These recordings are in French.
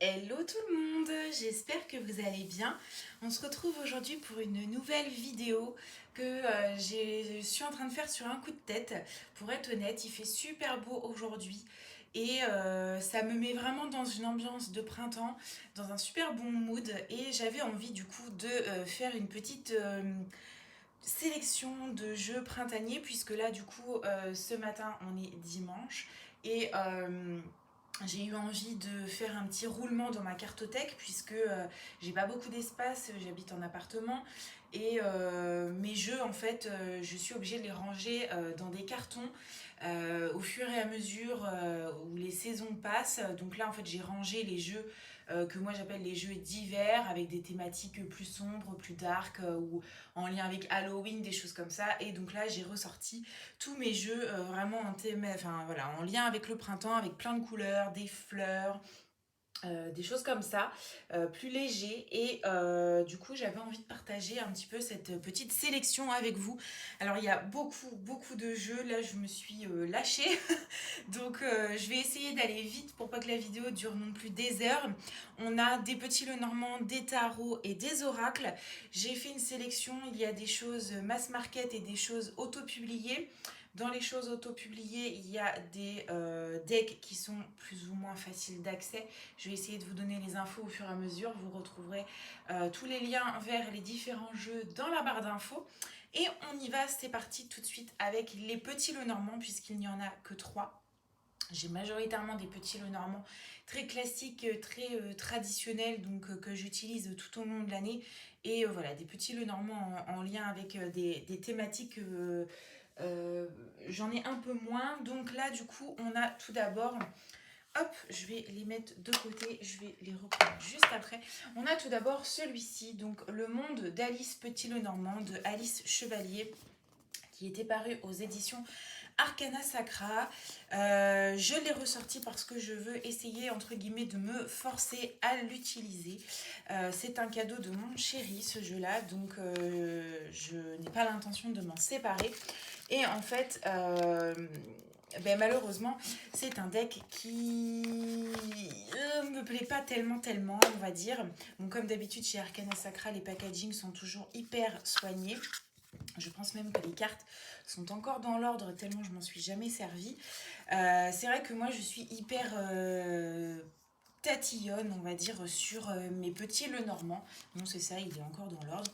Hello tout le monde, j'espère que vous allez bien. On se retrouve aujourd'hui pour une nouvelle vidéo que je suis en train de faire sur un coup de tête. Pour être honnête, il fait super beau aujourd'hui et ça me met vraiment dans une ambiance de printemps, dans un super bon mood et j'avais envie du coup de faire une petite sélection de jeux printaniers puisque là du coup ce matin on est dimanche et j'ai eu envie de faire un petit roulement dans ma cartothèque puisque j'ai pas beaucoup d'espace, j'habite en appartement et mes jeux en fait je suis obligée de les ranger dans des cartons au fur et à mesure où les saisons passent. Donc là en fait j'ai rangé les jeux que moi j'appelle les jeux d'hiver avec des thématiques plus sombres, plus dark ou en lien avec Halloween, des choses comme ça. Et donc là j'ai ressorti tous mes jeux vraiment en thème, enfin voilà, en lien avec le printemps, avec plein de couleurs, des fleurs, des choses comme ça, plus léger. Et du coup, j'avais envie de partager un petit peu cette petite sélection avec vous. Alors, il y a beaucoup de jeux. Là, je me suis lâchée. Donc, je vais essayer d'aller vite pour pas que la vidéo dure non plus des heures. On a des petits Lenormand, des tarots et des oracles. J'ai fait une sélection. Il y a des choses mass market et des choses auto-publiées. Dans les choses auto-publiées, il y a des decks qui sont plus ou moins faciles d'accès. Je vais essayer de vous donner les infos au fur et à mesure. Vous retrouverez tous les liens vers les différents jeux dans la barre d'infos. Et on y va, c'est parti tout de suite avec les petits Lenormand, puisqu'il n'y en a que 3. J'ai majoritairement des petits Lenormand très classiques, très traditionnels, donc que j'utilise tout au long de l'année. Et voilà, des petits Lenormand en lien avec des thématiques. J'en ai un peu moins. Donc là, du coup, on a tout d'abord. Hop, je vais les mettre de côté, je vais les reprendre juste après. On a tout d'abord celui-ci, donc Le Monde d'Alice Petit-Lenormand de Alice Chevalier, qui était paru aux éditions Arcana Sacra. Je l'ai ressorti parce que je veux essayer, entre guillemets, de me forcer à l'utiliser. C'est un cadeau de mon chéri, ce jeu-là, donc je n'ai pas l'intention de m'en séparer. Et en fait, ben malheureusement, c'est un deck qui me plaît pas tellement, on va dire. Bon, comme d'habitude, chez Arcana Sacra, les packagings sont toujours hyper soignés. Je pense même que les cartes sont encore dans l'ordre tellement je m'en suis jamais servie. C'est vrai que moi je suis hyper tatillonne, on va dire, sur mes petits Lenormand. Non, c'est ça, il est encore dans l'ordre.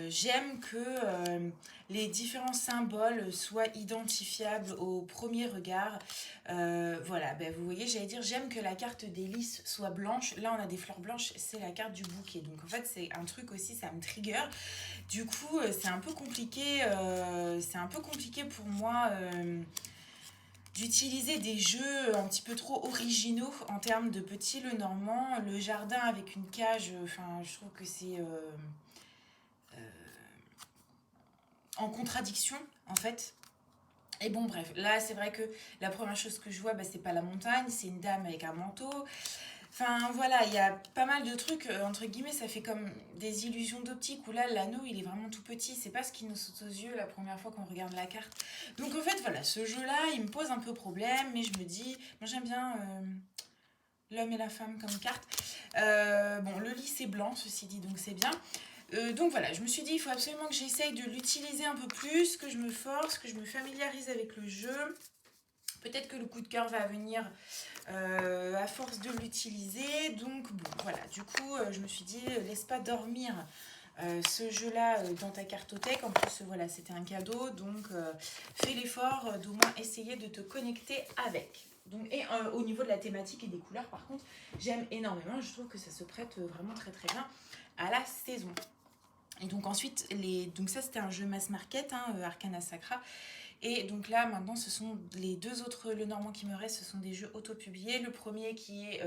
J'aime que les différents symboles soient identifiables au premier regard. Voilà, ben, vous voyez, j'allais dire, j'aime que la carte des lys soit blanche. Là, on a des fleurs blanches, c'est la carte du bouquet. Donc en fait, c'est un truc aussi, ça me trigger. Du coup, c'est un peu compliqué pour moi d'utiliser des jeux un petit peu trop originaux en termes de petits Lenormand. Le jardin avec une cage, enfin, je trouve que c'est en contradiction en fait. Et bon, bref, là c'est vrai que la première chose que je vois, bah, c'est pas la montagne, c'est une dame avec un manteau. Enfin voilà, il y a pas mal de trucs, entre guillemets, ça fait comme des illusions d'optique où là l'anneau il est vraiment tout petit, c'est pas ce qui nous saute aux yeux la première fois qu'on regarde la carte. Donc en fait voilà, ce jeu là il me pose un peu problème, mais je me dis, moi j'aime bien l'homme et la femme comme carte. Bon, le lit c'est blanc, ceci dit, donc c'est bien. Donc voilà, je me suis dit, il faut absolument que j'essaye de l'utiliser un peu plus, que je me force, que je me familiarise avec le jeu. Peut-être que le coup de cœur va venir à force de l'utiliser. Donc bon, voilà, du coup, je me suis dit, laisse pas dormir ce jeu-là dans ta cartothèque. En plus, voilà, c'était un cadeau, donc fais l'effort d'au moins essayer de te connecter avec. Donc, et au niveau de la thématique et des couleurs, par contre, j'aime énormément. Je trouve que ça se prête vraiment très bien à la saison. Et donc ensuite, donc ça c'était un jeu mass market, hein, Arcana Sacra. Et donc là maintenant ce sont les deux autres Lenormand qui me restent, ce sont des jeux auto-publiés. Le premier qui est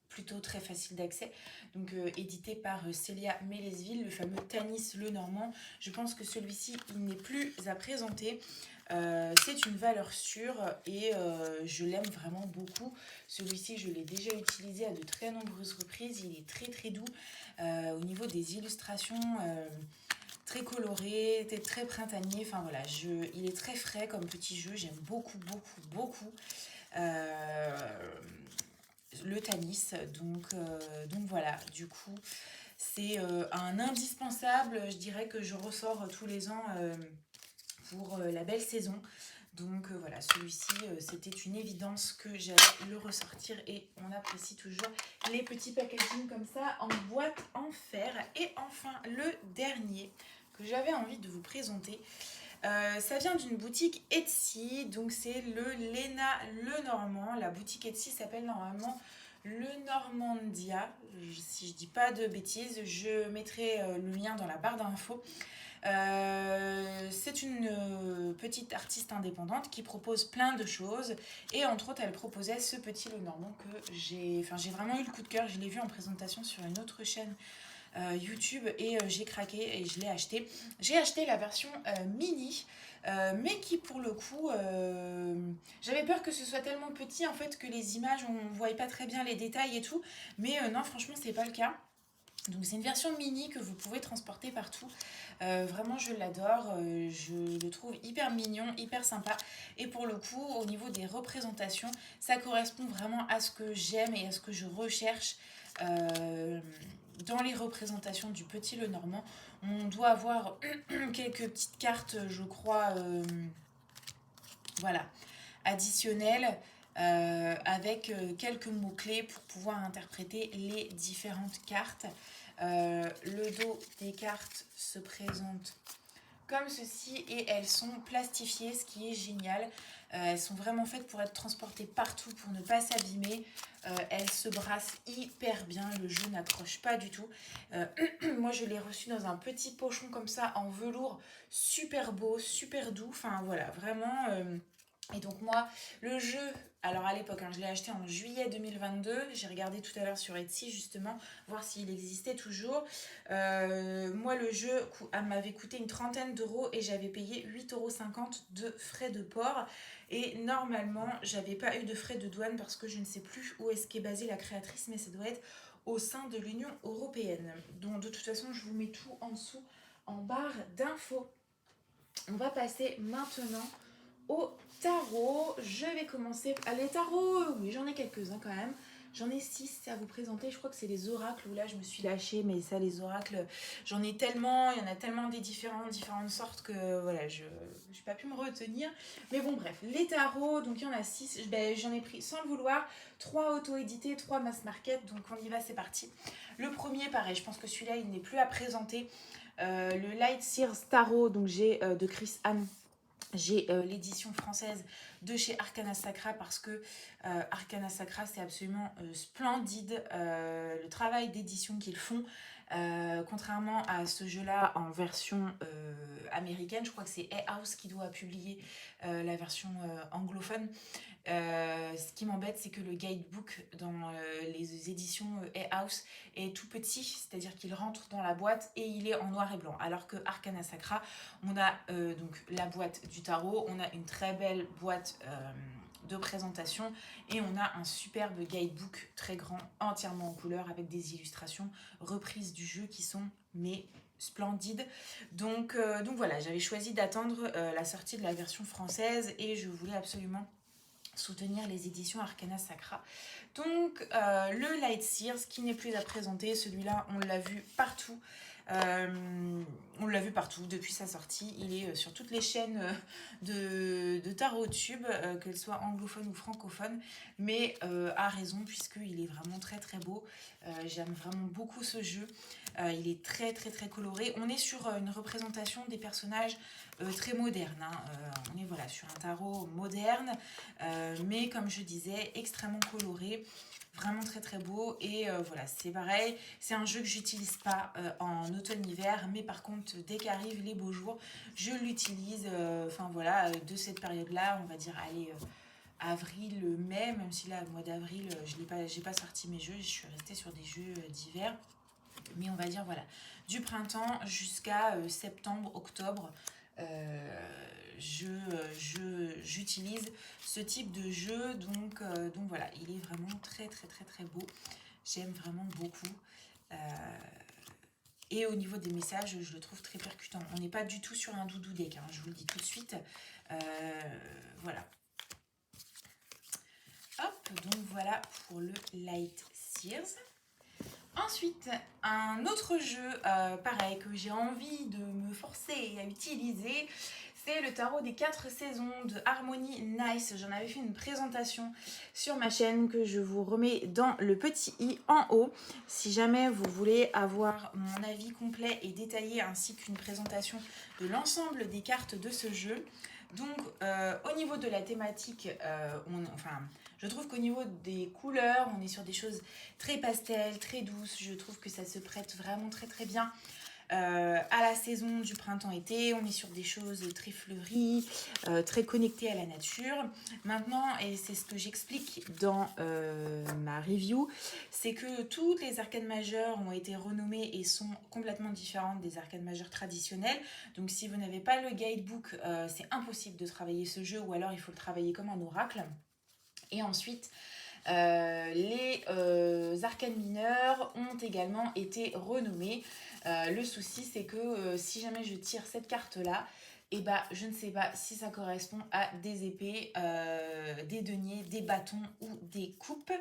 plutôt très facile d'accès, donc édité par Célia Mélesville, le fameux Tanis Lenormand. Je pense que celui-ci il n'est plus à présenter. C'est une valeur sûre et je l'aime vraiment beaucoup. Celui-ci, je l'ai déjà utilisé à de très nombreuses reprises. Il est très doux au niveau des illustrations. Très coloré, très printanier, enfin voilà, il est très frais comme petit jeu, j'aime beaucoup. Euh, le Tanis. Donc voilà, du coup, c'est un indispensable. Je dirais que je ressors tous les ans pour la belle saison. Donc voilà, celui-ci, c'était une évidence que j'allais le ressortir et on apprécie toujours les petits packaging comme ça en boîte en fer. Et enfin, le dernier que j'avais envie de vous présenter, ça vient d'une boutique Etsy, donc c'est le Léna Lenormand. La boutique Etsy s'appelle normalement Le Normandia, si je dis pas de bêtises. Je mettrai le lien dans la barre d'infos. C'est une petite artiste indépendante qui propose plein de choses et entre autres elle proposait ce petit Lenormand que j'ai vraiment eu le coup de cœur. Je l'ai vu en présentation sur une autre chaîne YouTube et j'ai craqué et je l'ai acheté. J'ai acheté la version mini mais qui pour le coup j'avais peur que ce soit tellement petit en fait que les images on ne voyait pas très bien les détails et tout, mais non, franchement c'est pas le cas. Donc c'est une version mini que vous pouvez transporter partout. Vraiment je l'adore, je le trouve hyper mignon, hyper sympa. Et pour le coup au niveau des représentations, ça correspond vraiment à ce que j'aime et à ce que je recherche dans les représentations du petit Lenormand. On doit avoir quelques petites cartes, je crois, voilà, additionnelles. Avec quelques mots-clés pour pouvoir interpréter les différentes cartes. Le dos des cartes se présente comme ceci et elles sont plastifiées, ce qui est génial. Elles sont vraiment faites pour être transportées partout, pour ne pas s'abîmer. Elles se brassent hyper bien, le jeu n'accroche pas du tout. Moi je l'ai reçu dans un petit pochon comme ça en velours, super beau, super doux. Enfin voilà, vraiment... Et donc moi, le jeu, alors à l'époque, je l'ai acheté en juillet 2022, j'ai regardé tout à l'heure sur Etsy justement, voir s'il existait toujours. Moi le jeu m'avait coûté une trentaine d'euros et j'avais payé 8,50 € de frais de port. Et normalement, j'avais pas eu de frais de douane parce que je ne sais plus où est-ce qu'est basée la créatrice, mais ça doit être au sein de l'Union européenne. Donc de toute façon, je vous mets tout en dessous en barre d'infos. On va passer maintenant au tarot. Je vais commencer. Ah, les tarots, oui, j'en ai quelques-uns quand même. J'en ai 6 à vous présenter. Je crois que c'est les oracles où là je me suis lâchée. Mais ça, les oracles, j'en ai tellement. Il y en a tellement des différentes sortes que voilà, je n'ai pas pu me retenir. Mais bon, bref, les tarots, donc il y en a 6. J'en ai pris sans le vouloir. 3 auto-édités, 3 mass market. Donc on y va, c'est parti. Le premier, pareil, je pense que celui-là, il n'est plus à présenter. Le Light Sears Tarot, donc j'ai de Chris Anne. J'ai l'édition française de chez Arcana Sacra parce que Arcana Sacra c'est absolument splendide le travail d'édition qu'ils font. Contrairement à ce jeu-là en version américaine, je crois que c'est Hay House qui doit publier la version anglophone. Ce qui m'embête, c'est que le guidebook dans les éditions Hay House est tout petit, c'est-à-dire qu'il rentre dans la boîte et il est en noir et blanc. Alors que Arcana Sacra, on a donc la boîte du tarot, on a une très belle boîte de présentation et on a un superbe guidebook très grand, entièrement en couleur avec des illustrations reprises du jeu qui sont splendides. Donc voilà, j'avais choisi d'attendre la sortie de la version française et je voulais absolument soutenir les éditions Arcana Sacra. Donc le Light Sears qui n'est plus à présenter, celui-là on l'a vu partout. On l'a vu partout depuis sa sortie. Il est sur toutes les chaînes de tarot tube, qu'elles soient anglophones ou francophones, mais à raison puisqu'il est vraiment très très beau. J'aime vraiment beaucoup ce jeu. Il est très très très coloré. On est sur une représentation des personnages très modernes. On est voilà, sur un tarot moderne, mais comme je disais, extrêmement coloré. Vraiment très très beau et voilà, c'est pareil, c'est un jeu que j'utilise pas en automne-hiver, mais par contre dès qu'arrivent les beaux jours, je l'utilise, enfin voilà, de cette période-là, on va dire, allez, avril, mai, même si là, le mois d'avril, j'ai pas sorti mes jeux, je suis restée sur des jeux d'hiver, mais on va dire voilà, du printemps jusqu'à septembre, octobre, j'utilise ce type de jeu, donc voilà, il est vraiment très très très très beau, j'aime vraiment beaucoup. Et au niveau des messages, je le trouve très percutant. On n'est pas du tout sur un doudou deck, hein, je vous le dis tout de suite. Voilà. Hop, Donc voilà pour le Light Sears. Ensuite, un autre jeu, pareil, que j'ai envie de me forcer à utiliser, c'est le tarot des 4 saisons de Harmony Nice. J'en avais fait une présentation sur ma chaîne que je vous remets dans le petit i en haut. Si jamais vous voulez avoir mon avis complet et détaillé ainsi qu'une présentation de l'ensemble des cartes de ce jeu. Donc, au niveau de la thématique, je trouve qu'au niveau des couleurs, on est sur des choses très pastel, très douces. Je trouve que ça se prête vraiment très très bien à la saison du printemps-été. On est sur des choses très fleuries, très connectées à la nature. Maintenant, et c'est ce que j'explique dans ma review, c'est que toutes les arcades majeures ont été renommées et sont complètement différentes des arcades majeures traditionnelles. Donc si vous n'avez pas le guidebook, c'est impossible de travailler ce jeu, ou alors il faut le travailler comme un oracle. Et ensuite, les arcades mineures ont également été renommées. Le souci, c'est que si jamais je tire cette carte-là, et bah, je ne sais pas si ça correspond à des épées, des deniers, des bâtons ou des coupes.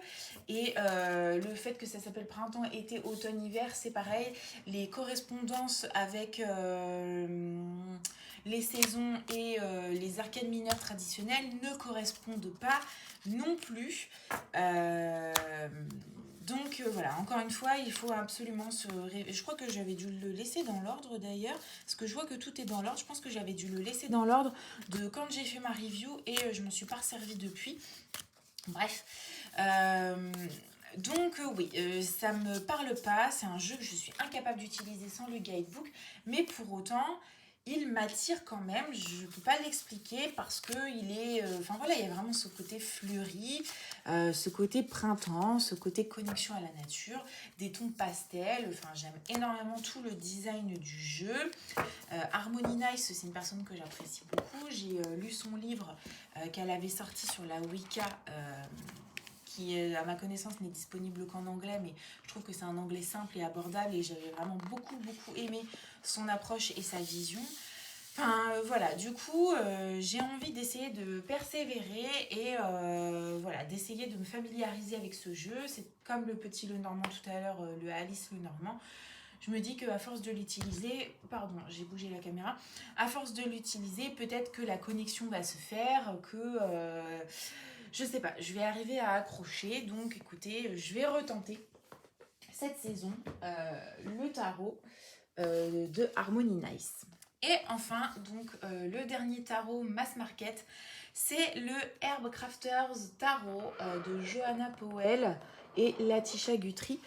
Et le fait que ça s'appelle printemps, été, automne, hiver, c'est pareil. Les correspondances avec les saisons et les arcades mineures traditionnelles ne correspondent pas non plus. Donc voilà, encore une fois, il faut absolument se... Je crois que j'avais dû le laisser dans l'ordre d'ailleurs, parce que je vois que tout est dans l'ordre. Je pense que j'avais dû le laisser dans l'ordre de quand j'ai fait ma review et je m'en suis pas resservie depuis. Bref. Donc oui, ça me parle pas, c'est un jeu que je suis incapable d'utiliser sans le guidebook, mais pour autant, il m'attire quand même. Je ne peux pas l'expliquer parce que il est, voilà, il y a vraiment ce côté fleuri, ce côté printemps, ce côté connexion à la nature, des tons pastels. Enfin, j'aime énormément tout le design du jeu. Harmony Nice, c'est une personne que j'apprécie beaucoup. J'ai lu son livre qu'elle avait sorti sur la Wicca. Qui, à ma connaissance, n'est disponible qu'en anglais, mais je trouve que c'est un anglais simple et abordable, et j'avais vraiment beaucoup aimé son approche et sa vision. Enfin, voilà, du coup, j'ai envie d'essayer de persévérer et voilà, d'essayer de me familiariser avec ce jeu. C'est comme le petit Lenormand tout à l'heure, le Alice Lenormand. Je me dis qu'à force de l'utiliser, pardon, j'ai bougé la caméra, à force de l'utiliser, peut-être que la connexion va se faire, que je sais pas, je vais arriver à accrocher. Donc écoutez, je vais retenter cette saison le tarot de Harmony Nice. Et enfin, donc le dernier tarot mass market, c'est le Herb Crafters Tarot de Johanna Powell et Latisha Guthrie,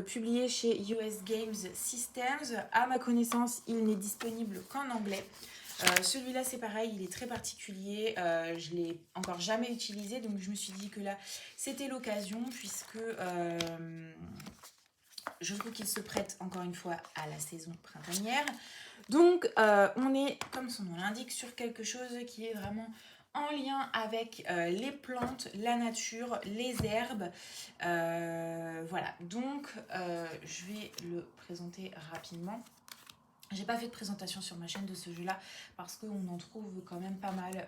publié chez US Games Systems. À ma connaissance, il n'est disponible qu'en anglais. Celui-là, c'est pareil, il est très particulier. Je ne l'ai encore jamais utilisé, donc je me suis dit que là, c'était l'occasion, puisque je trouve qu'il se prête encore une fois à la saison printanière. Donc, on est, comme son nom l'indique, sur quelque chose qui est vraiment en lien avec les plantes, la nature, les herbes. Voilà, donc je vais le présenter rapidement. J'ai pas fait de présentation sur ma chaîne de ce jeu-là parce qu'on en trouve quand même pas mal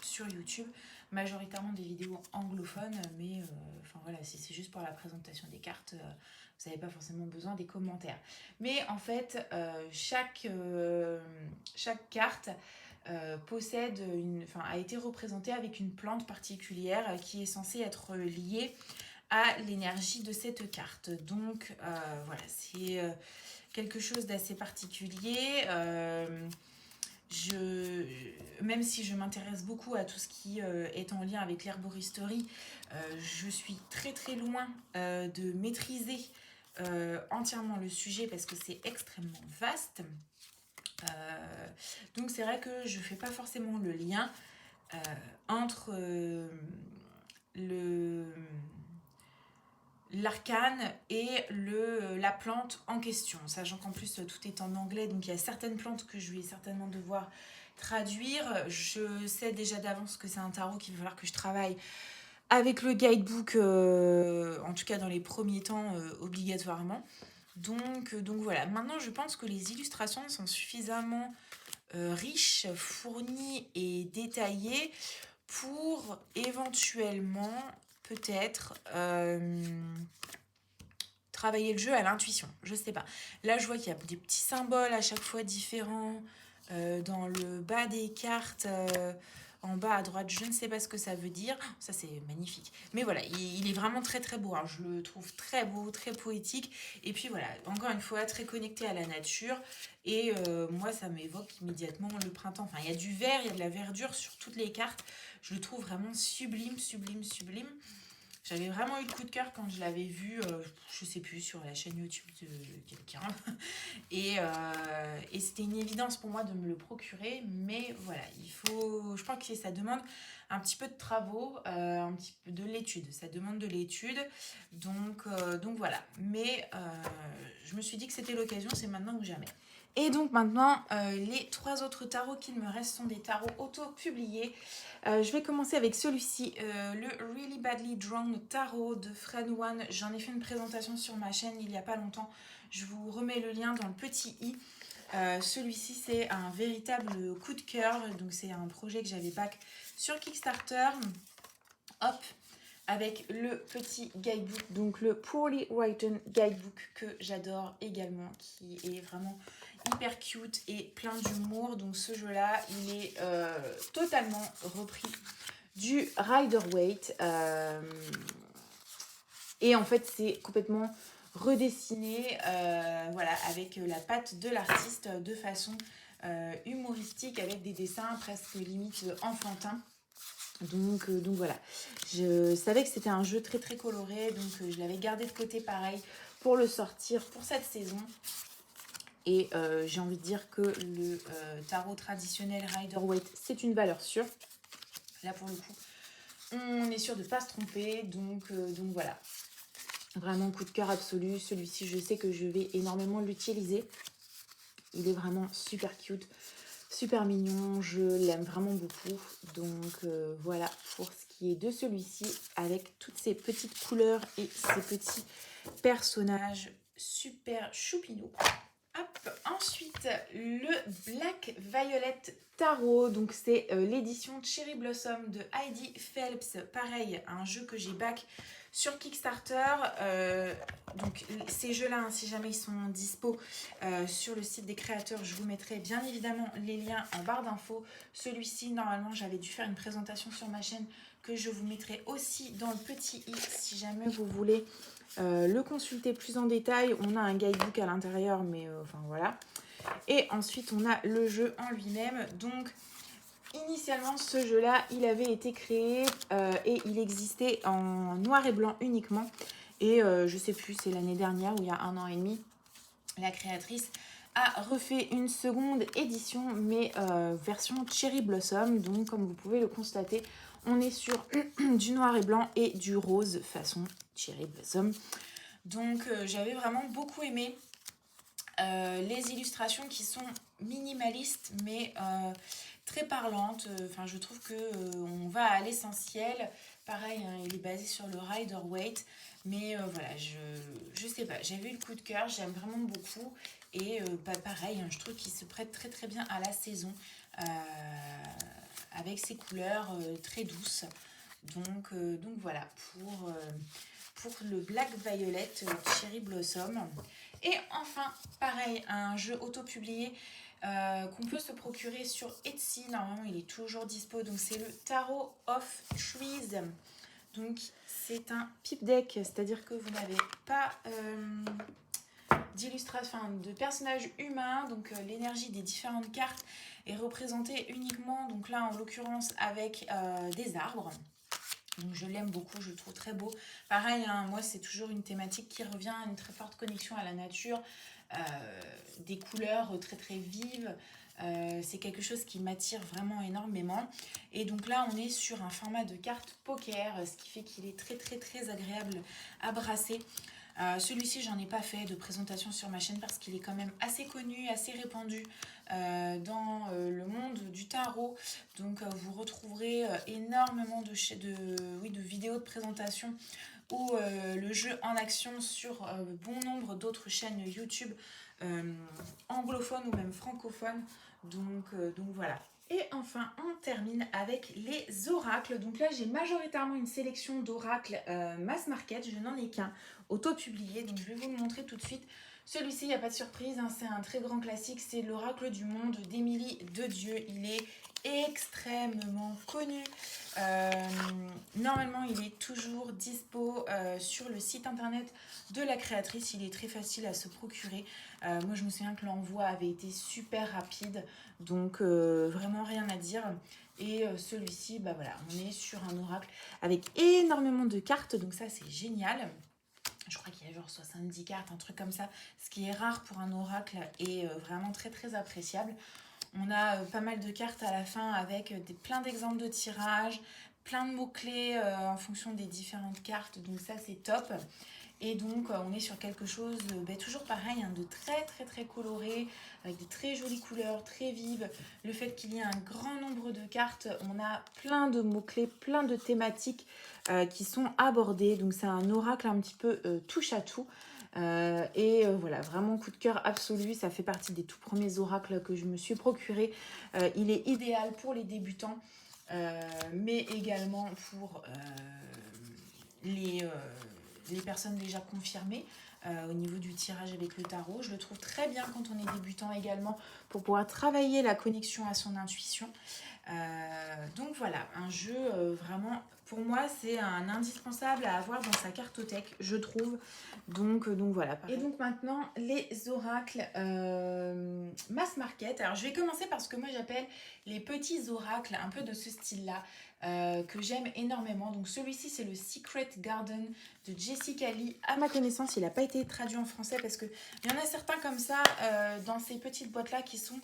sur YouTube, majoritairement des vidéos anglophones, mais voilà, si c'est juste pour la présentation des cartes, vous n'avez pas forcément besoin des commentaires. Mais en fait, chaque carte a été représentée avec une plante particulière qui est censée être liée à l'énergie de cette carte. Donc voilà, c'est quelque chose d'assez particulier. Même si je m'intéresse beaucoup à tout ce qui est en lien avec l'herboristerie, je suis très loin de maîtriser entièrement le sujet parce que c'est extrêmement vaste. Donc c'est vrai que je ne fais pas forcément le lien entre l'arcane et la plante en question, sachant qu'en plus tout est en anglais, donc il y a certaines plantes que je vais certainement devoir traduire. Je sais déjà d'avance que c'est un tarot qu'il va falloir que je travaille avec le guidebook, en tout cas dans les premiers temps, obligatoirement. Donc voilà, maintenant je pense que les illustrations sont suffisamment riches, fournies et détaillées pour éventuellement peut-être travailler le jeu à l'intuition. Je sais pas. Là, je vois qu'il y a des petits symboles à chaque fois différents dans le bas des cartes. En bas à droite, je ne sais pas ce que ça veut dire. Ça, c'est magnifique. Mais voilà, il est vraiment très très beau, hein. Je le trouve très beau, très poétique. Et puis voilà, encore une fois, très connecté à la nature. Et moi, ça m'évoque immédiatement le printemps. Enfin, il y a du vert, il y a de la verdure sur toutes les cartes. Je le trouve vraiment sublime, sublime, sublime. J'avais vraiment eu le coup de cœur quand je l'avais vu, je sais plus, sur la chaîne YouTube de quelqu'un. Et c'était une évidence pour moi de me le procurer. Mais voilà, je crois que ça demande un petit peu de travaux, un petit peu de l'étude. Ça demande de l'étude. Donc voilà. Mais je me suis dit que c'était l'occasion, c'est maintenant ou jamais. Et donc maintenant, les 3 autres tarots qu'il me reste sont des tarots auto-publiés. Je vais commencer avec celui-ci, le Really Badly Drawn Tarot de Fred One. J'en ai fait une présentation sur ma chaîne il n'y a pas longtemps. Je vous remets le lien dans le petit i. Celui-ci, c'est un véritable coup de cœur. Donc c'est un projet que j'avais back sur Kickstarter. Hop, avec le petit guidebook, donc le Poorly Written Guidebook que j'adore également, qui est vraiment hyper cute et plein d'humour. Donc ce jeu-là, il est totalement repris du Rider-Waite. Et en fait, c'est complètement redessiné voilà, avec la patte de l'artiste de façon humoristique, avec des dessins presque limite enfantins. Donc voilà, je savais que c'était un jeu très très coloré, donc je l'avais gardé de côté pareil pour le sortir pour cette saison. Et j'ai envie de dire que le tarot traditionnel Rider-Waite, c'est une valeur sûre. Là pour le coup, on est sûr de ne pas se tromper, donc voilà. Vraiment coup de cœur absolu, celui-ci je sais que je vais énormément l'utiliser. Il est vraiment super cute. Super mignon, je l'aime vraiment beaucoup. Donc voilà pour ce qui est de celui-ci avec toutes ces petites couleurs et ces petits personnages super choupinous. Hop. Ensuite, le Black Violet Tarot. Donc c'est l'édition Cherry Blossom de Heidi Phelps. Pareil, un jeu que j'ai back sur Kickstarter. Donc ces jeux-là, hein, si jamais ils sont dispo sur le site des créateurs, je vous mettrai bien évidemment les liens en barre d'infos. Celui-ci, normalement, j'avais dû faire une présentation sur ma chaîne que je vous mettrai aussi dans le petit i si jamais vous voulez le consulter plus en détail. On a un guidebook à l'intérieur, mais enfin voilà. Et ensuite, on a le jeu en lui-même. Donc, initialement, ce jeu-là, il avait été créé et il existait en noir et blanc uniquement. Et je sais plus, c'est l'année dernière ou il y a 1 an et demi, la créatrice a refait une seconde édition, mais version Cherry Blossom. Donc, comme vous pouvez le constater, on est sur du noir et blanc et du rose façon Cherry Blossom. Donc, j'avais vraiment beaucoup aimé les illustrations qui sont minimalistes, mais très parlantes. Enfin, je trouve que on va à l'essentiel. Pareil, hein, il est basé sur le Rider-Waite. Mais voilà, je sais pas, j'avais eu le coup de cœur, j'aime vraiment beaucoup. Et pareil, hein, je trouve qu'il se prête très très bien à la saison. Avec ses couleurs très douces. Donc voilà, pour le Black Violet Cherry Blossom. Et enfin, pareil, un jeu auto-publié qu'on peut se procurer sur Etsy. Normalement, il est toujours dispo. Donc, c'est le Tarot of Trees. Donc, c'est un pipe deck, c'est-à-dire que vous n'avez pas d'illustration, enfin, de personnages humains. Donc, l'énergie des différentes cartes est représentée uniquement, donc là, en l'occurrence, avec des arbres. Donc je l'aime beaucoup, je le trouve très beau. Pareil, hein, moi c'est toujours une thématique qui revient, une très forte connexion à la nature, des couleurs très très vives. C'est quelque chose qui m'attire vraiment énormément. Et donc là on est sur un format de carte poker, ce qui fait qu'il est très très très agréable à brasser. Celui-ci, j'en ai pas fait de présentation sur ma chaîne parce qu'il est quand même assez connu, assez répandu dans le monde du tarot. Donc, vous retrouverez énormément de vidéos de présentation ou le jeu en action sur bon nombre d'autres chaînes YouTube anglophones ou même francophones. Donc voilà. Et enfin, on termine avec les oracles. Donc là, j'ai majoritairement une sélection d'oracles mass market. Je n'en ai qu'un auto-publié, donc je vais vous le montrer tout de suite. Celui-ci, il n'y a pas de surprise, hein, c'est un très grand classique. C'est l'oracle du monde d'Émilie de Dieu. Il est extrêmement connu. Normalement, il est toujours dispo sur le site internet de la créatrice. Il est très facile à se procurer. Moi, je me souviens que l'envoi avait été super rapide. Donc vraiment rien à dire. Et celui-ci, bah voilà, on est sur un oracle avec énormément de cartes, donc ça c'est génial. Je crois qu'il y a genre 70 cartes, un truc comme ça, ce qui est rare pour un oracle et vraiment très très appréciable. On a pas mal de cartes à la fin avec plein d'exemples de tirage, plein de mots-clés en fonction des différentes cartes, donc ça c'est top. Et donc on est sur quelque chose toujours pareil, hein, de très très très coloré, avec des très jolies couleurs, très vives. Le fait qu'il y ait un grand nombre de cartes, on a plein de mots-clés, plein de thématiques qui sont abordées. Donc c'est un oracle un petit peu touche à tout. Voilà, vraiment coup de cœur absolu. Ça fait partie des tout premiers oracles que je me suis procuré. Il est idéal pour les débutants, mais également pour les personnes déjà confirmées au niveau du tirage avec le tarot. Je le trouve très bien quand on est débutant également pour pouvoir travailler la connexion à son intuition. Donc voilà, un jeu vraiment, pour moi, c'est un indispensable à avoir dans sa cartothèque, je trouve. Donc voilà. Pareil. Et donc maintenant, les oracles mass market. Alors je vais commencer par ce que moi j'appelle les petits oracles, un peu de ce style-là, que j'aime énormément. Donc celui-ci, c'est le Secret Garden de Jessica Lee. À ma connaissance, il n'a pas été traduit en français parce qu'il y en a certains comme ça dans ces petites boîtes-là qui sont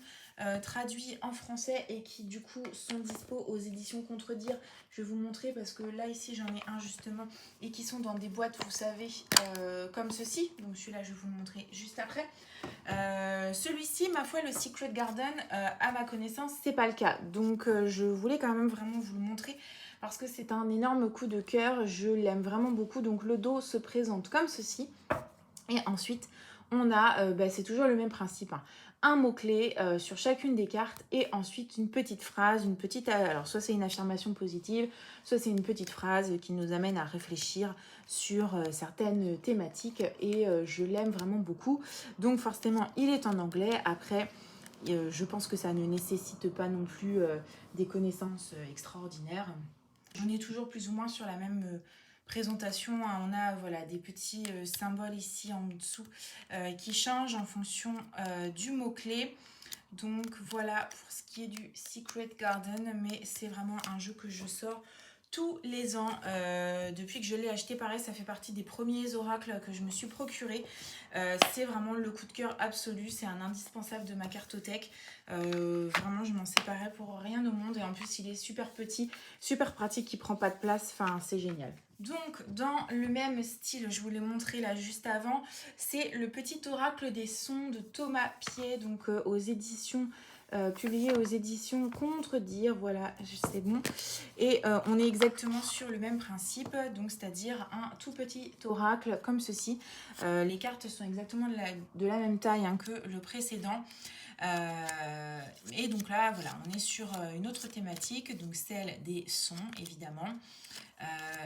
traduits en français et qui du coup sont dispo aux éditions Contredire. Je vais vous montrer parce que là ici j'en ai un justement et qui sont dans des boîtes, vous savez, comme ceci. Donc celui-là je vais vous le montrer juste après. Celui-ci, ma foi, le Secret Garden, à ma connaissance, c'est pas le cas. Donc je voulais quand même vraiment vous le montrer parce que c'est un énorme coup de cœur. Je l'aime vraiment beaucoup. Donc le dos se présente comme ceci. Et ensuite, on a, c'est toujours le même principe, hein, un mot-clé sur chacune des cartes et ensuite une petite phrase, alors soit c'est une affirmation positive, soit c'est une petite phrase qui nous amène à réfléchir sur certaines thématiques et je l'aime vraiment beaucoup. Donc forcément, il est en anglais. Après, je pense que ça ne nécessite pas non plus des connaissances extraordinaires. On est toujours plus ou moins sur la même présentation. Hein. On a voilà, des petits symboles ici en dessous qui changent en fonction du mot-clé. Donc voilà pour ce qui est du Secret Garden, mais c'est vraiment un jeu que je sors tous les ans. Depuis que je l'ai acheté, pareil, ça fait partie des premiers oracles que je me suis procuré. C'est vraiment le coup de cœur absolu, c'est un indispensable de ma cartothèque. Vraiment, je m'en séparais pour rien au monde et en plus, il est super petit, super pratique, il prend pas de place, enfin, c'est génial. Donc, dans le même style, je vous l'ai montré là juste avant, c'est le petit oracle des sons de Thomas Piet, donc aux éditions publié aux éditions Contredire, voilà, c'est bon. Et on est exactement sur le même principe, donc c'est-à-dire un tout petit oracle comme ceci. Les cartes sont exactement de la même taille hein, que le précédent. Et donc là, voilà, on est sur une autre thématique, donc celle des sons, évidemment.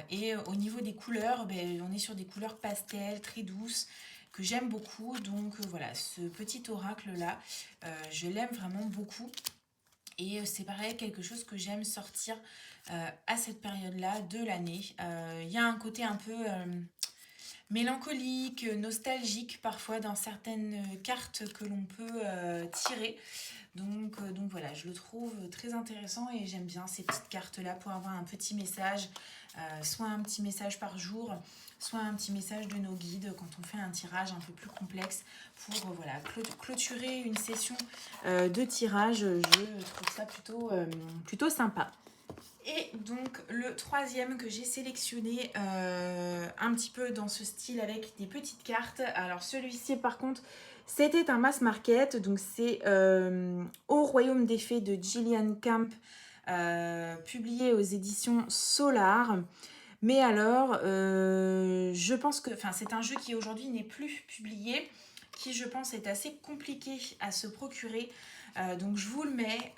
Et au niveau des couleurs, on est sur des couleurs pastel, très douces, que j'aime beaucoup. Donc voilà, ce petit oracle-là, je l'aime vraiment beaucoup. Et c'est pareil, quelque chose que j'aime sortir à cette période-là de l'année. Il y a un côté un peu mélancolique, nostalgique parfois dans certaines cartes que l'on peut tirer. Donc voilà, je le trouve très intéressant et j'aime bien ces petites cartes-là pour avoir un petit message, soit un petit message par jour, soit un petit message de nos guides quand on fait un tirage un peu plus complexe pour voilà, clôturer une session de tirage. Je trouve ça plutôt sympa. Et donc le troisième que j'ai sélectionné un petit peu dans ce style avec des petites cartes. Alors celui-ci par contre c'était un mass market, donc c'est Au Royaume des Fées de Gillian Camp, publié aux éditions Solar. Mais alors je pense que c'est un jeu qui aujourd'hui n'est plus publié. qui je pense est assez compliqué à se procurer. Donc je vous le mets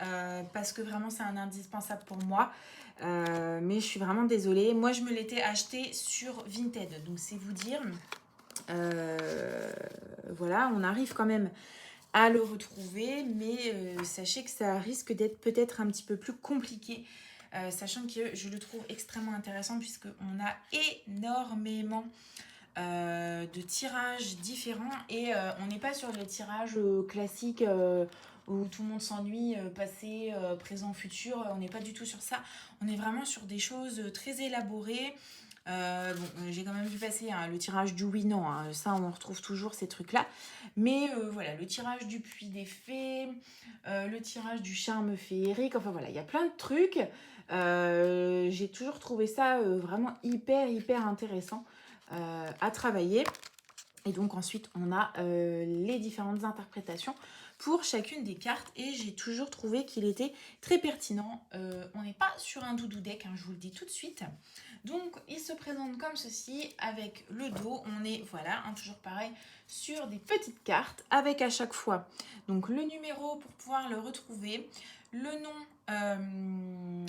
parce que vraiment c'est un indispensable pour moi. Mais je suis vraiment désolée. Moi je me l'étais acheté sur Vinted, donc c'est vous dire. Voilà, on arrive quand même à le retrouver, mais sachez que ça risque d'être peut-être un petit peu plus compliqué, sachant que je le trouve extrêmement intéressant puisqu'on a énormément de tirages différents et on n'est pas sur les tirages classiques où tout le monde s'ennuie, passé, présent, futur, on n'est pas du tout sur ça, on est vraiment sur des choses très élaborées. Bon, j'ai quand même vu passer hein, le tirage du oui-non, hein, ça on retrouve toujours ces trucs-là. Mais voilà, le tirage du puits des fées, le tirage du charme féerique, enfin voilà, il y a plein de trucs. J'ai toujours trouvé ça vraiment hyper intéressant à travailler. Et donc ensuite, on a les différentes interprétations pour chacune des cartes. Et j'ai toujours trouvé qu'il était très pertinent. On n'est pas sur un doudou deck, hein, je vous le dis tout de suite. Donc, il se présente comme ceci, avec le dos. On est, voilà, hein, toujours pareil, sur des petites cartes, avec à chaque fois donc le numéro pour pouvoir le retrouver, le nom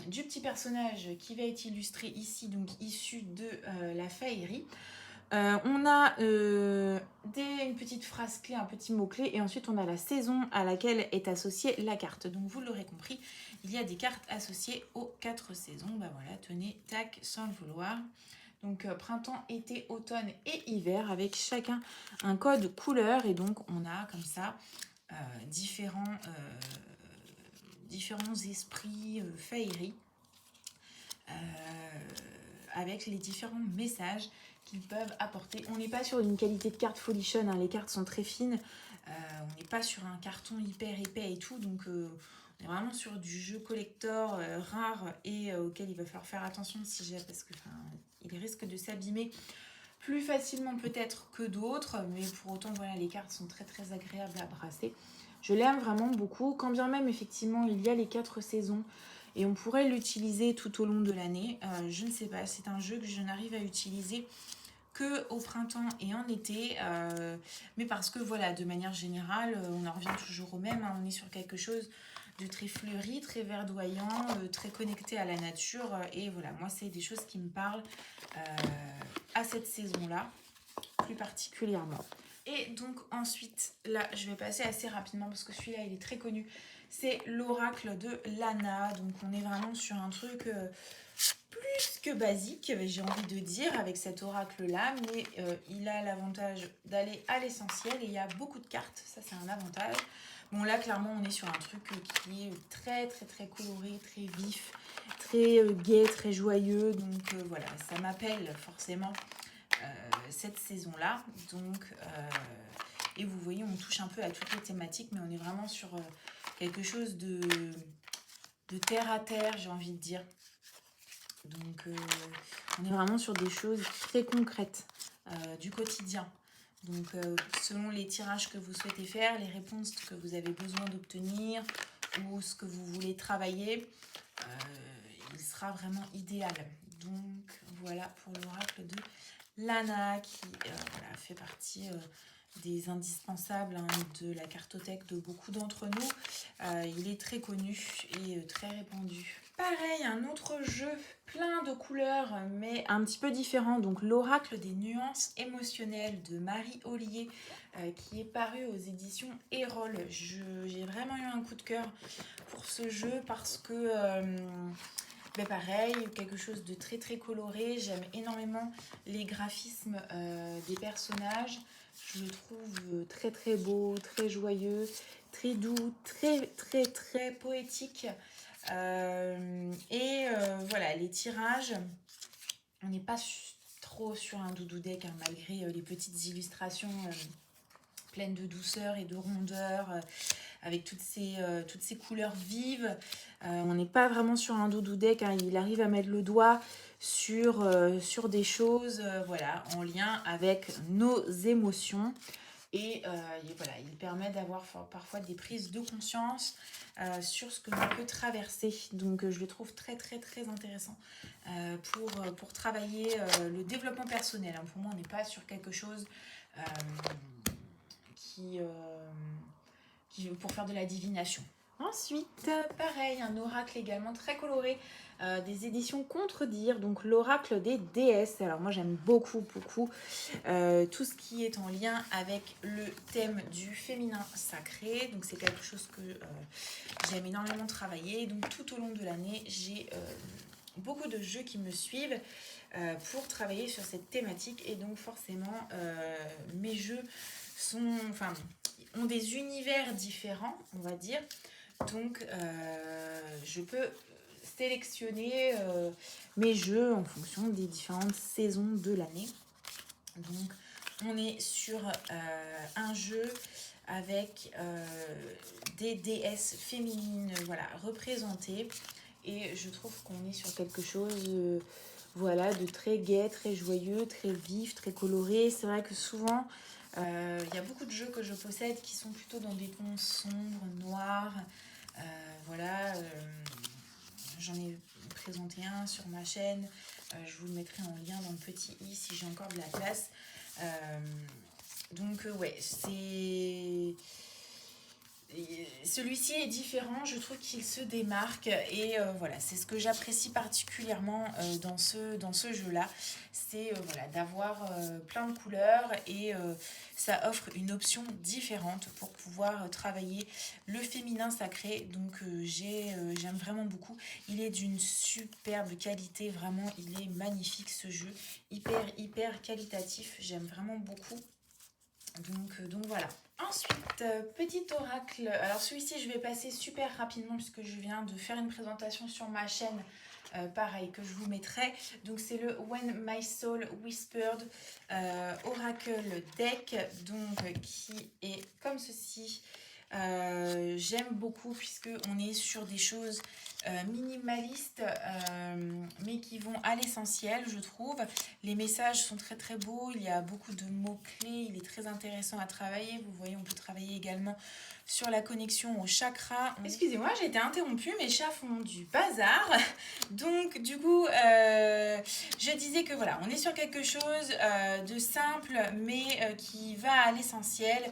du petit personnage qui va être illustré ici, donc issu de la féerie. On a une petite phrase clé, un petit mot-clé, et ensuite on a la saison à laquelle est associée la carte. Donc vous l'aurez compris, il y a des cartes associées aux 4 saisons. Bah voilà, tenez, tac, sans le vouloir. Donc printemps, été, automne et hiver, avec chacun un code couleur, et donc on a comme ça différents esprits féerie avec les différents messages qu'ils peuvent apporter. On n'est pas sur une qualité de carte folichonne, hein, les cartes sont très fines, on n'est pas sur un carton hyper épais et tout, donc on est vraiment sur du jeu collector rare et auquel il va falloir faire attention si j'ai, parce que il risque de s'abîmer plus facilement peut-être que d'autres, mais pour autant voilà, les cartes sont très agréables à brasser. Je l'aime vraiment beaucoup, quand bien même effectivement il y a les 4 saisons et on pourrait l'utiliser tout au long de l'année. Je ne sais pas, c'est un jeu que je n'arrive à utiliser que au printemps et en été, mais parce que voilà, de manière générale, on en revient toujours au même, hein, on est sur quelque chose de très fleuri, très verdoyant, très connecté à la nature, et voilà, moi c'est des choses qui me parlent à cette saison-là, plus particulièrement. Et donc ensuite, là, je vais passer assez rapidement parce que celui-là, il est très connu. C'est l'oracle de Lana. Donc on est vraiment sur un truc plus que basique, j'ai envie de dire, avec cet oracle-là. Mais il a l'avantage d'aller à l'essentiel et il y a beaucoup de cartes. Ça, c'est un avantage. Bon, là, clairement, on est sur un truc qui est très coloré, très vif, très gai, très joyeux. Donc voilà, ça m'appelle forcément cette saison-là. Donc, et vous voyez, on touche un peu à toutes les thématiques, mais on est vraiment sur quelque chose de terre à terre, j'ai envie de dire. Donc, on est vraiment sur des choses très concrètes du quotidien. Donc, selon les tirages que vous souhaitez faire, les réponses que vous avez besoin d'obtenir ou ce que vous voulez travailler, il sera vraiment idéal. Donc, voilà pour l'oracle de Lana qui voilà, fait partie des indispensables hein, de la cartothèque de beaucoup d'entre nous. Il est très connu et très répandu. Pareil, un autre jeu plein de couleurs mais un petit peu différent. Donc l'oracle des nuances émotionnelles de Marie Ollier qui est paru aux éditions Erol. J'ai vraiment eu un coup de cœur pour ce jeu parce que... ben pareil, quelque chose de très coloré. J'aime énormément les graphismes des personnages. Je le trouve très beau, très joyeux, très doux, très poétique. Voilà, les tirages, on n'est pas trop sur un doudou deck, hein, malgré les petites illustrations pleines de douceur et de rondeur. Avec toutes ces couleurs vives. On n'est pas vraiment sur un doudou deck, hein. Il arrive à mettre le doigt sur des choses voilà, en lien avec nos émotions. Et voilà, il permet d'avoir parfois des prises de conscience sur ce que l'on peut traverser. Donc je le trouve très intéressant pour travailler le développement personnel. Hein. Pour moi, on n'est pas sur quelque chose pour faire de la divination. Ensuite, pareil, un oracle également très coloré, des éditions Contredire, donc l'oracle des déesses. Alors moi j'aime beaucoup tout ce qui est en lien avec le thème du féminin sacré. Donc c'est quelque chose que j'aime énormément travailler. Donc tout au long de l'année, j'ai beaucoup de jeux qui me suivent pour travailler sur cette thématique. Et donc forcément, mes jeux ont des univers différents, on va dire. Donc, je peux sélectionner mes jeux en fonction des différentes saisons de l'année. Donc, on est sur un jeu avec des déesses féminines représentées. Et je trouve qu'on est sur quelque chose de très gai, très joyeux, très vif, très coloré. C'est vrai que souvent, il y a beaucoup de jeux que je possède qui sont plutôt dans des tons sombres, noirs. J'en ai présenté un sur ma chaîne. Je vous le mettrai en lien dans le petit i si j'ai encore de la place. Celui-ci est différent, je trouve qu'il se démarque et c'est ce que j'apprécie particulièrement dans ce jeu-là, c'est d'avoir plein de couleurs et ça offre une option différente pour pouvoir travailler le féminin sacré. Donc j'aime vraiment beaucoup, il est d'une superbe qualité, vraiment il est magnifique ce jeu, hyper qualitatif, j'aime vraiment beaucoup. Donc voilà. Ensuite, petit oracle. Alors celui-ci, je vais passer super rapidement puisque je viens de faire une présentation sur ma chaîne, pareil, que je vous mettrai. Donc c'est le When My Soul Whispered Oracle Deck, donc qui est comme ceci. J'aime beaucoup puisque on est sur des choses minimalistes mais qui vont à l'essentiel, je trouve. Les messages sont très beaux, il y a beaucoup de mots-clés, il est très intéressant à travailler. Vous voyez, on peut travailler également sur la connexion au chakra. Excusez-moi, j'ai été interrompue, mes chats font du bazar. Donc du coup, je disais que voilà, on est sur quelque chose de simple mais qui va à l'essentiel,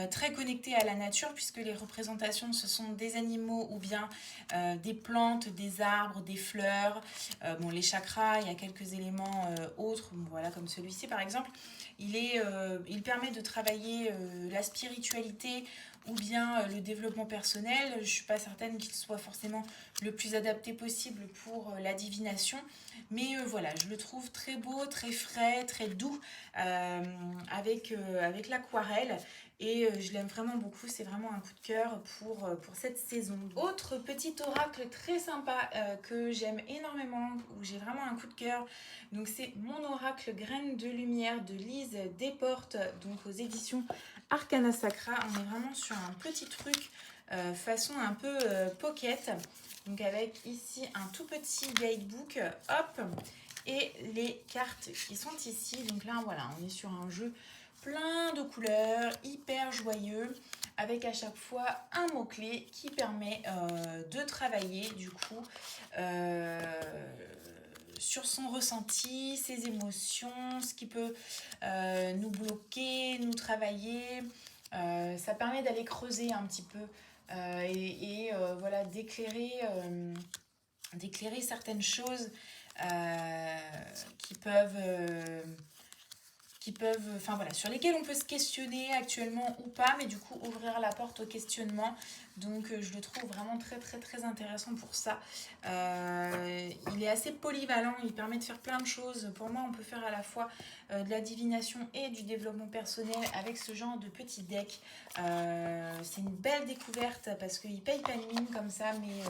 très connecté à la nature puisque les représentations ce sont des animaux ou bien des plantes, des arbres, des fleurs. Les chakras, il y a quelques éléments autres, comme celui-ci par exemple. Il permet de travailler la spiritualité ou bien le développement personnel. Je ne suis pas certaine qu'il soit forcément le plus adapté possible pour la divination. Mais je le trouve très beau, très frais, très doux avec l'aquarelle. Et je l'aime vraiment beaucoup, c'est vraiment un coup de cœur pour cette saison. Autre petit oracle très sympa que j'aime énormément, où j'ai vraiment un coup de cœur. Donc c'est mon oracle Graines de Lumière de Lise Desportes, donc aux éditions Arcana Sacra. On est vraiment sur un petit truc façon un peu pocket. Donc avec ici un tout petit guidebook, hop, et les cartes qui sont ici. Donc là on est sur un jeu plein de couleurs, hyper joyeux, avec à chaque fois un mot-clé qui permet de travailler du coup sur son ressenti, ses émotions, ce qui peut nous bloquer, nous travailler. Ça permet d'aller creuser un petit peu d'éclairer certaines choses sur lesquelles on peut se questionner actuellement ou pas, mais du coup ouvrir la porte au questionnement. Donc je le trouve vraiment très intéressant pour ça. Il est assez polyvalent, il permet de faire plein de choses. Pour moi, on peut faire à la fois de la divination et du développement personnel avec ce genre de petit deck. C'est une belle découverte parce qu'il paye pas de mine comme ça, mais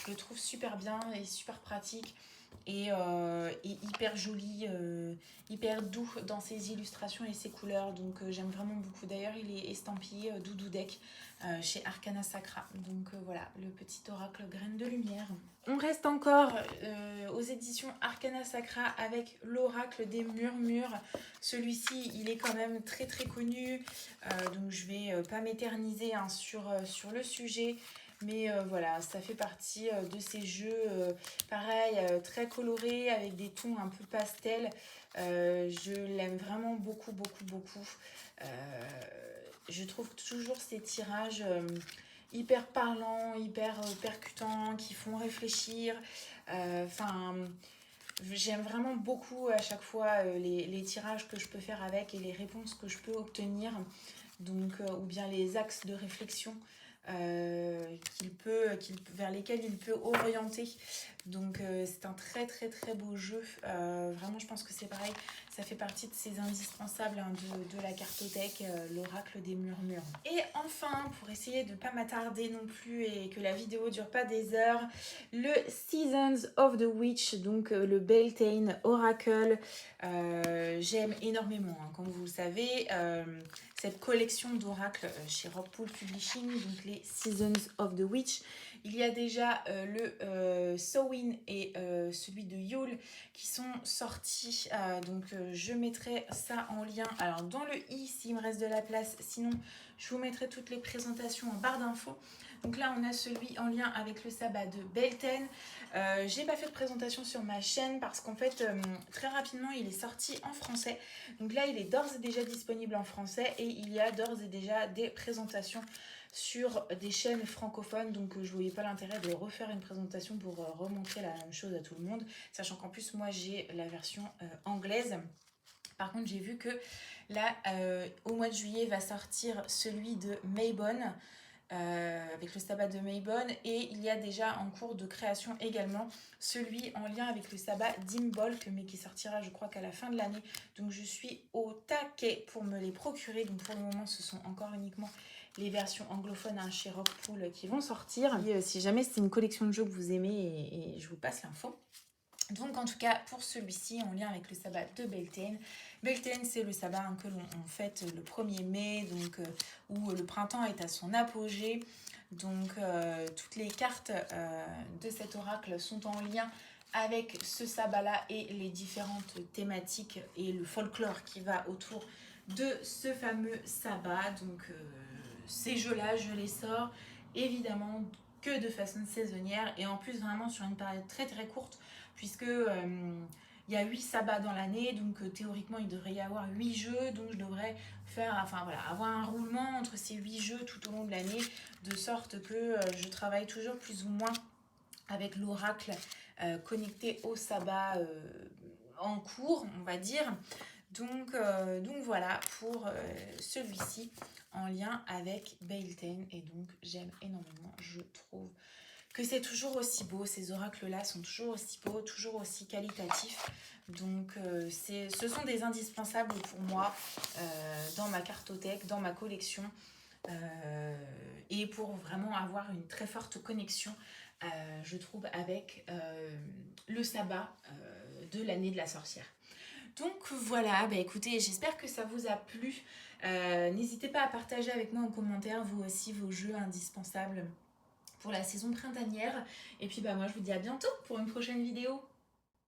je le trouve super bien et super pratique. Et hyper joli, hyper doux dans ses illustrations et ses couleurs. Donc j'aime vraiment beaucoup. D'ailleurs, il est estampillé Doudou Deck chez Arcana Sacra. Donc voilà, le petit oracle Graines de Lumière. On reste encore aux éditions Arcana Sacra avec l'oracle des murmures. Celui-ci, il est quand même très connu. Donc je vais pas m'éterniser sur le sujet. Mais voilà, ça fait partie de ces jeux, pareil, très colorés, avec des tons un peu pastel. Je l'aime vraiment beaucoup, beaucoup, beaucoup. Euh, je trouve toujours ces tirages hyper parlants, hyper percutants, qui font réfléchir. Enfin, j'aime vraiment beaucoup à chaque fois les tirages que je peux faire avec et les réponses que je peux obtenir. Donc, ou bien les axes de réflexion vers lesquels il peut orienter. Donc c'est un très très très beau jeu. Vraiment je pense que c'est pareil, ça fait partie de ces indispensables hein, de la cartothèque, l'oracle des murmures. Et enfin, pour essayer de ne pas m'attarder non plus et que la vidéo dure pas des heures, le Seasons of the Witch, donc le Beltane Oracle. J'aime énormément, hein, comme vous le savez, cette collection d'oracles chez Rockpool Publishing, donc les Seasons of the Witch. Il y a déjà le Samhain et celui de Yule qui sont sortis. Donc je mettrai ça en lien. Alors dans le i s'il me reste de la place. Sinon je vous mettrai toutes les présentations en barre d'infos. Donc là on a celui en lien avec le sabbat de Beltane. J'ai pas fait de présentation sur ma chaîne parce qu'en fait très rapidement il est sorti en français. Donc là il est d'ores et déjà disponible en français et il y a d'ores et déjà des présentations sur des chaînes francophones, donc je voyais pas l'intérêt de refaire une présentation pour remontrer la même chose à tout le monde, sachant qu'en plus moi j'ai la version anglaise. Par contre j'ai vu que là au mois de juillet va sortir celui de Maybon, avec le sabbat de Maybon, et il y a déjà en cours de création également celui en lien avec le sabbat d'Imbolc, mais qui sortira je crois qu'à la fin de l'année. Donc je suis au taquet pour me les procurer. Donc pour le moment ce sont encore uniquement les versions anglophones hein, chez Rockpool qui vont sortir. Et, si jamais c'est une collection de jeux que vous aimez, et je vous passe l'info. Donc en tout cas pour celui-ci en lien avec le sabbat de Beltane. Beltane c'est le sabbat hein, que l'on fête le 1er mai, donc où le printemps est à son apogée. Donc toutes les cartes de cet oracle sont en lien avec ce sabbat là et les différentes thématiques et le folklore qui va autour de ce fameux sabbat. Donc ces jeux là je les sors évidemment que de façon saisonnière et en plus vraiment sur une période très très courte, puisque il y a 8 sabbats dans l'année, donc théoriquement il devrait y avoir 8 jeux, donc je devrais faire, enfin voilà, avoir un roulement entre ces 8 jeux tout au long de l'année, de sorte que je travaille toujours plus ou moins avec l'oracle connecté au sabbat en cours, on va dire. Donc voilà pour celui-ci en lien avec Beltane, et donc j'aime énormément, je trouve que c'est toujours aussi beau, ces oracles-là sont toujours aussi beaux, toujours aussi qualitatifs. Donc ce sont des indispensables pour moi dans ma cartothèque, dans ma collection, et pour vraiment avoir une très forte connexion, je trouve, avec le sabbat de l'année de la sorcière. Donc voilà, bah écoutez, j'espère que ça vous a plu. N'hésitez pas à partager avec moi en commentaire, vous aussi, vos jeux indispensables pour la saison printanière. Et puis bah moi je vous dis à bientôt pour une prochaine vidéo.